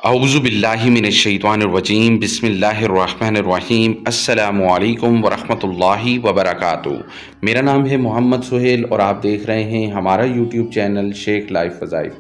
اعوذ باللہ من الشیطان الرجیم بسم اللہ الرحمن الرحیم السلام علیکم ورحمۃ اللہ وبرکاتہ۔ میرا نام ہے محمد سہیل اور آپ دیکھ رہے ہیں ہمارا یوٹیوب چینل شیخ لائف وظائف۔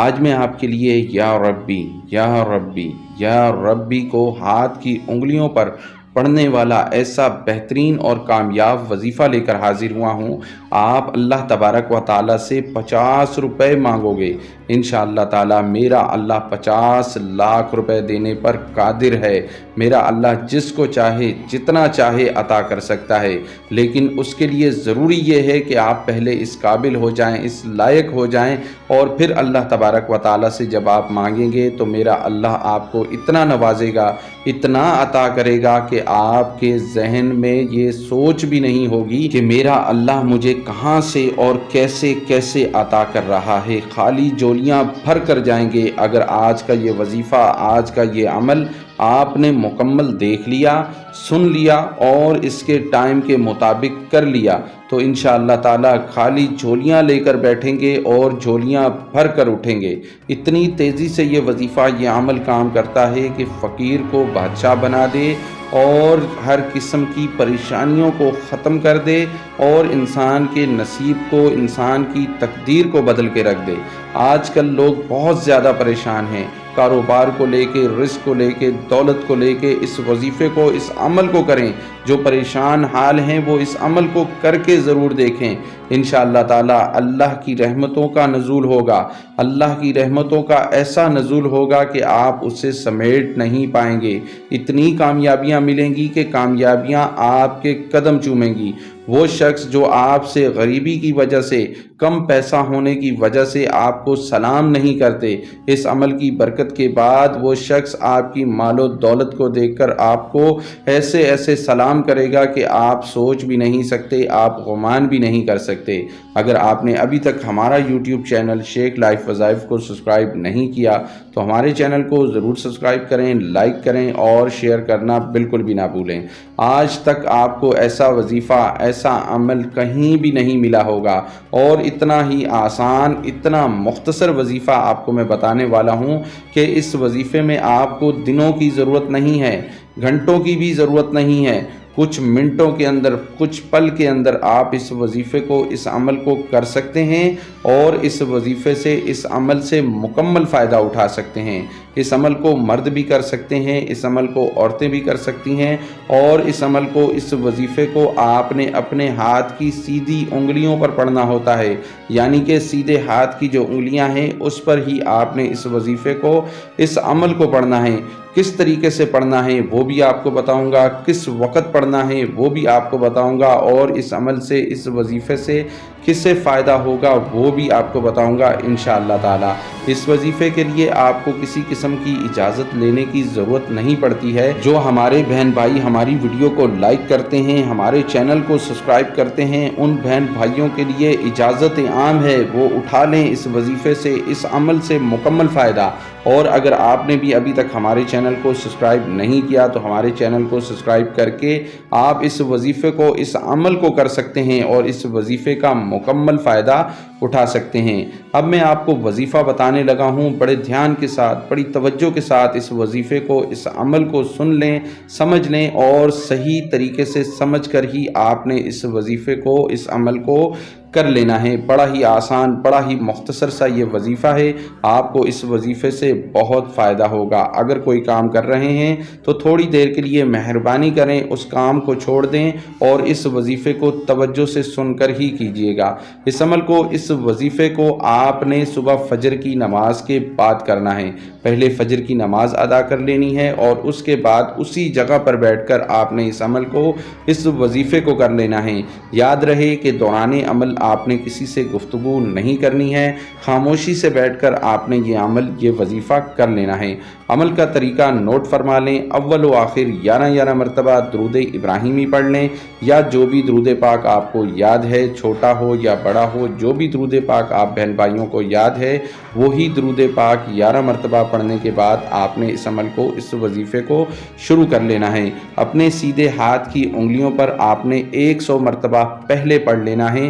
آج میں آپ کے لیے یا ربی یا ربی یا ربی کو ہاتھ کی انگلیوں پر پڑھنے والا ایسا بہترین اور کامیاب وظیفہ لے کر حاضر ہوا ہوں۔ آپ اللہ تبارک و تعالیٰ سے 50 روپے مانگو گے، انشاءاللہ تعالیٰ میرا اللہ 50 لاکھ روپے دینے پر قادر ہے۔ میرا اللہ جس کو چاہے جتنا چاہے عطا کر سکتا ہے، لیکن اس کے لیے ضروری یہ ہے کہ آپ پہلے اس قابل ہو جائیں، اس لائق ہو جائیں، اور پھر اللہ تبارک و تعالیٰ سے جب آپ مانگیں گے تو میرا اللہ آپ کو اتنا نوازے گا، اتنا عطا کرے گا کہ آپ کے ذہن میں یہ سوچ بھی نہیں ہوگی کہ میرا اللہ مجھے کہاں سے اور کیسے کیسے عطا کر رہا ہے۔ خالی جولیاں بھر کر جائیں گے اگر آج کا یہ وظیفہ، آج کا یہ عمل آپ نے مکمل دیکھ لیا، سن لیا اور اس کے ٹائم کے مطابق کر لیا تو انشاءاللہ تعالیٰ خالی جھولیاں لے کر بیٹھیں گے اور جھولیاں بھر کر اٹھیں گے۔ اتنی تیزی سے یہ وظیفہ، یہ عمل کام کرتا ہے کہ فقیر کو بادشاہ بنا دے اور ہر قسم کی پریشانیوں کو ختم کر دے اور انسان کے نصیب کو، انسان کی تقدیر کو بدل کے رکھ دے۔ آج کل لوگ بہت زیادہ پریشان ہیں، کاروبار کو لے کے، رزق کو لے کے، دولت کو لے کے۔ اس وظیفے کو، اس عمل کو کریں۔ جو پریشان حال ہیں وہ اس عمل کو کر کے ضرور دیکھیں، انشاءاللہ تعالیٰ اللہ کی رحمتوں کا نزول ہوگا، اللہ کی رحمتوں کا ایسا نزول ہوگا کہ آپ اسے سمیٹ نہیں پائیں گے۔ اتنی کامیابیاں ملیں گی کہ کامیابیاں آپ کے قدم چومیں گی۔ وہ شخص جو آپ سے غریبی کی وجہ سے، کم پیسہ ہونے کی وجہ سے آپ کو سلام نہیں کرتے، اس عمل کی برکت کے بعد وہ شخص آپ کی مال و دولت کو دیکھ کر آپ کو ایسے ایسے سلام کرے گا کہ آپ سوچ بھی نہیں سکتے، آپ گمان بھی نہیں کر سکتے۔ اگر آپ نے ابھی تک ہمارا یوٹیوب چینل شیخ لائف وظائف کو سبسکرائب نہیں کیا تو ہمارے چینل کو ضرور سبسکرائب کریں، لائک کریں اور شیئر کرنا بالکل بھی نہ بھولیں۔ آج تک آپ کو ایسا وظیفہ، ایسا عمل کہیں بھی نہیں ملا ہوگا، اور اتنا ہی آسان، اتنا مختصر وظیفہ آپ کو میں بتانے والا ہوں کہ اس وظیفے میں آپ کو دنوں کی ضرورت نہیں ہے، گھنٹوں کی بھی ضرورت نہیں ہے۔ کچھ منٹوں کے اندر، کچھ پل کے اندر آپ اس وظیفے کو، اس عمل کو کر سکتے ہیں اور اس وظیفے سے، اس عمل سے مکمل فائدہ اٹھا سکتے ہیں۔ اس عمل کو مرد بھی کر سکتے ہیں، اس عمل کو عورتیں بھی کر سکتی ہیں، اور اس عمل کو، اس وظیفے کو آپ نے اپنے ہاتھ کی سیدھی انگلیوں پر پڑھنا ہوتا ہے، یعنی کہ سیدھے ہاتھ کی جو انگلیاں ہیں اس پر ہی آپ نے اس وظیفے کو، اس عمل کو پڑھنا ہے۔ کس طریقے سے پڑھنا ہے وہ بھی آپ کو بتاؤں گا، کس وقت پڑھنا ہے وہ بھی آپ کو بتاؤں گا، اور اس عمل سے، اس وظیفے سے کس سے فائدہ ہوگا وہ بھی آپ کو بتاؤں گا انشاءاللہ تعالیٰ۔ اس وظیفے کے لیے آپ کو کسی قسم کی اجازت لینے کی ضرورت نہیں پڑتی ہے۔ جو ہمارے بہن بھائی ہماری ویڈیو کو لائک کرتے ہیں، ہمارے چینل کو سبسکرائب کرتے ہیں، ان بہن بھائیوں کے لیے اجازت عام ہے، وہ اٹھا لیں اس وظیفے سے، اس عمل سے مکمل فائدہ۔ اور اگر آپ نے بھی ابھی تک ہمارے چینل کو سبسکرائب نہیں کیا تو ہمارے چینل کو سبسکرائب کر کے آپ اس وظیفے کو، اس عمل کو کر سکتے ہیں اور اس وظیفے کا مکمل فائدہ اٹھا سکتے ہیں۔ اب میں آپ کو وظیفہ بتانے لگا ہوں، بڑے دھیان کے ساتھ، بڑی توجہ کے ساتھ اس وظیفے کو، اس عمل کو سن لیں، سمجھ لیں، اور صحیح طریقے سے سمجھ کر ہی آپ نے اس وظیفے کو، اس عمل کو کر لینا ہے۔ بڑا ہی آسان، بڑا ہی مختصر سا یہ وظیفہ ہے۔ آپ کو اس وظیفے سے بہت فائدہ ہوگا۔ اگر کوئی کام کر رہے ہیں تو تھوڑی دیر کے لیے مہربانی کریں، اس کام کو چھوڑ دیں اور اس وظیفے کو توجہ سے سن کر ہی کیجیے گا۔ اس عمل کو، اس وظیفے کو آپ نے صبح فجر کی نماز کے بعد کرنا ہے۔ پہلے فجر کی نماز ادا کر لینی ہے اور اس کے بعد اسی جگہ پر بیٹھ کر آپ نے اس عمل کو، اس وظیفے کو کر لینا ہے۔ یاد رہے کہ دوران عمل آپ نے کسی سے گفتگو نہیں کرنی ہے، خاموشی سے بیٹھ کر آپ نے یہ عمل، یہ وظیفہ کر لینا ہے۔ عمل کا طریقہ نوٹ فرما لیں۔ اول و آخر 11 مرتبہ درود ابراہیمی پڑھ لیں، یا جو بھی درود پاک آپ کو یاد ہے، چھوٹا ہو یا بڑا ہو، جو بھی درود پاک آپ بہن بھائیوں کو یاد ہے وہی درود پاک 11 مرتبہ پڑھنے کے بعد آپ نے اس عمل کو، اس وظیفے کو شروع کر لینا ہے۔ اپنے سیدھے ہاتھ کی انگلیوں پر آپ نے 100 مرتبہ پہلے پڑھ لینا ہے،